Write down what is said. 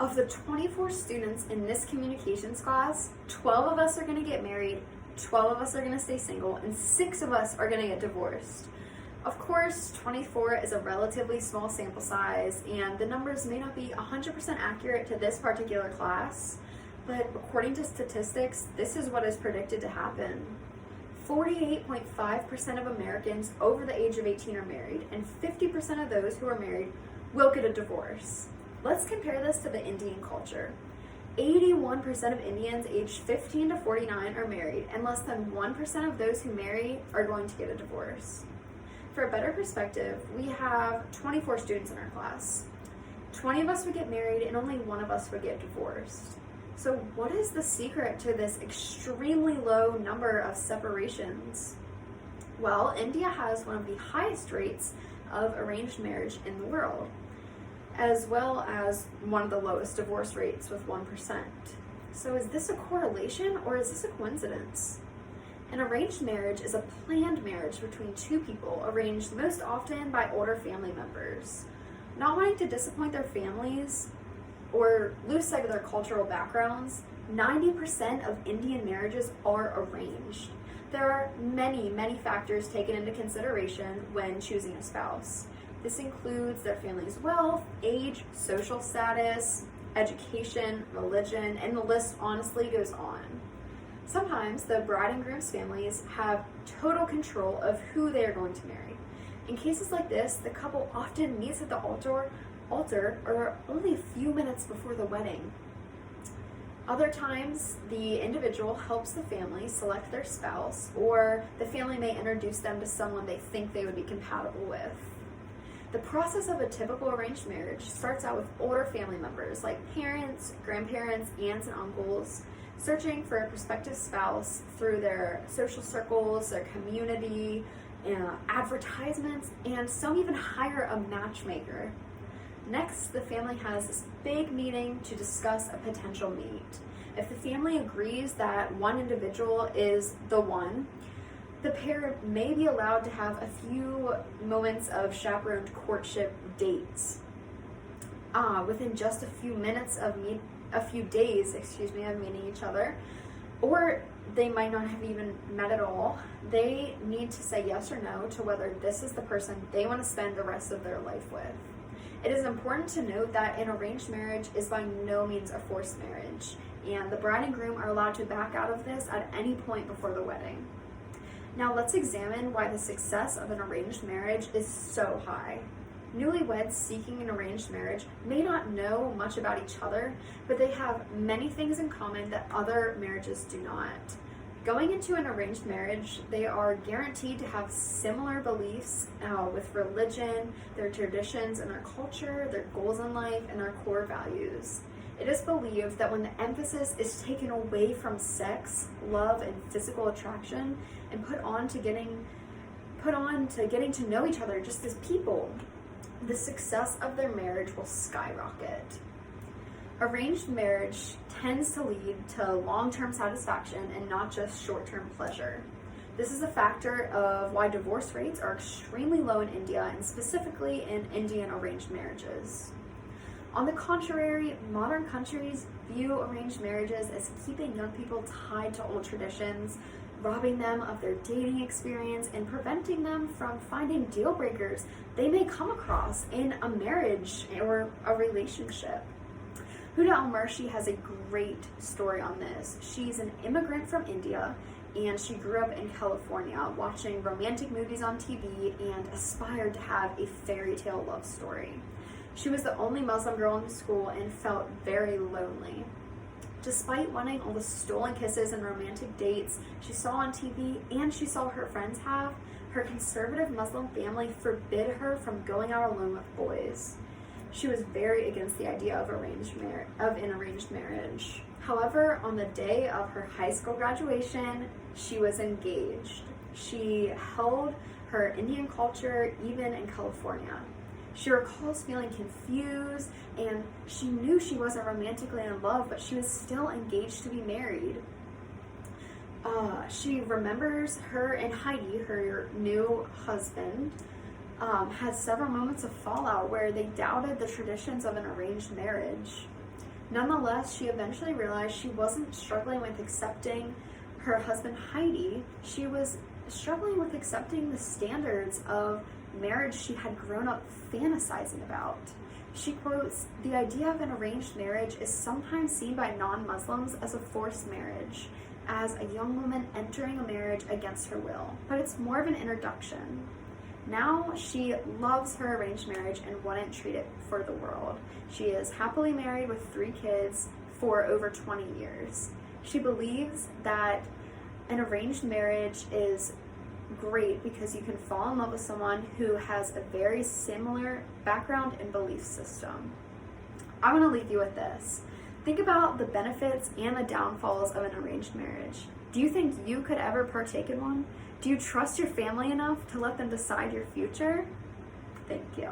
Of the 24 students in this communications class, 12 of us are going to get married, 12 of us are going to stay single, and 6 of us are going to get divorced. Of course, 24 is a relatively small sample size, and the numbers may not be 100% accurate to this particular class, but according to statistics, this is what is predicted to happen. 48.5% of Americans over the age of 18 are married, and 50% of those who are married will get a divorce. Let's compare this to the Indian culture. 81% of Indians aged 15 to 49 are married, and less than 1% of those who marry are going to get a divorce. For a better perspective, we have 24 students in our class. 20 of us would get married, and only 1 of us would get divorced. So what is the secret to this extremely low number of separations? Well, India has one of the highest rates of arranged marriage in the world, as well as one of the lowest divorce rates with 1%. So is this a correlation or is this a coincidence? An arranged marriage is a planned marriage between 2 people, arranged most often by older family members. Not wanting to disappoint their families or lose sight of their cultural backgrounds, 90% of Indian marriages are arranged. There are many, many factors taken into consideration when choosing a spouse. This includes their family's wealth, age, social status, education, religion, and the list honestly goes on. Sometimes the bride and groom's families have total control of who they are going to marry. In cases like this, the couple often meets at the altar or only a few minutes before the wedding. Other times, the individual helps the family select their spouse, or the family may introduce them to someone they think they would be compatible with. The process of a typical arranged marriage starts out with older family members like parents, grandparents, aunts, and uncles searching for a prospective spouse through their social circles, their community, advertisements, and some even hire a matchmaker. Next, the family has this big meeting to discuss a potential mate. If the family agrees that one individual is the one, the pair may be allowed to have a few moments of chaperoned courtship dates. Within just a few days of meeting each other, or they might not have even met at all. They need to say yes or no to whether this is the person they want to spend the rest of their life with. It is important to note that an arranged marriage is by no means a forced marriage, and the bride and groom are allowed to back out of this at any point before the wedding. Now let's examine why the success of an arranged marriage is so high. Newlyweds seeking an arranged marriage may not know much about each other, but they have many things in common that other marriages do not. Going into an arranged marriage, they are guaranteed to have similar beliefs with religion, their traditions and their culture, their goals in life, and their core values. It is believed that when the emphasis is taken away from sex, love, and physical attraction, and put on to getting to know each other just as people, the success of their marriage will skyrocket. Arranged marriage tends to lead to long-term satisfaction and not just short-term pleasure. This is a factor of why divorce rates are extremely low in India, and specifically in Indian arranged marriages. On the contrary, modern countries view arranged marriages as keeping young people tied to old traditions, robbing them of their dating experience, and preventing them from finding deal breakers they may come across in a marriage or a relationship. Huda Al-Murshi has a great story on this. She's an immigrant from India, and she grew up in California watching romantic movies on TV and aspired to have a fairy tale love story. She was the only Muslim girl in school and felt very lonely. Despite wanting all the stolen kisses and romantic dates she saw on TV and she saw her friends have, her conservative Muslim family forbid her from going out alone with boys. She was very against the idea of an arranged marriage. However, on the day of her high school graduation, she was engaged. She held her Indian culture even in California. She recalls feeling confused, and she knew she wasn't romantically in love, but she was still engaged to be married. She remembers her and Heidi, her new husband, had several moments of fallout where they doubted the traditions of an arranged marriage. Nonetheless, she eventually realized she wasn't struggling with accepting her husband Heidi. She was struggling with accepting the standards of marriage she had grown up fantasizing about. She quotes, "The idea of an arranged marriage is sometimes seen by non-Muslims as a forced marriage, as a young woman entering a marriage against her will, but it's more of an introduction." Now she loves her arranged marriage and wouldn't trade it for the world. She is happily married with 3 kids for over 20 years. She believes that an arranged marriage is great because you can fall in love with someone who has a very similar background and belief system. I want to leave you with this. Think about the benefits and the downfalls of an arranged marriage. Do you think you could ever partake in one? Do you trust your family enough to let them decide your future? Thank you.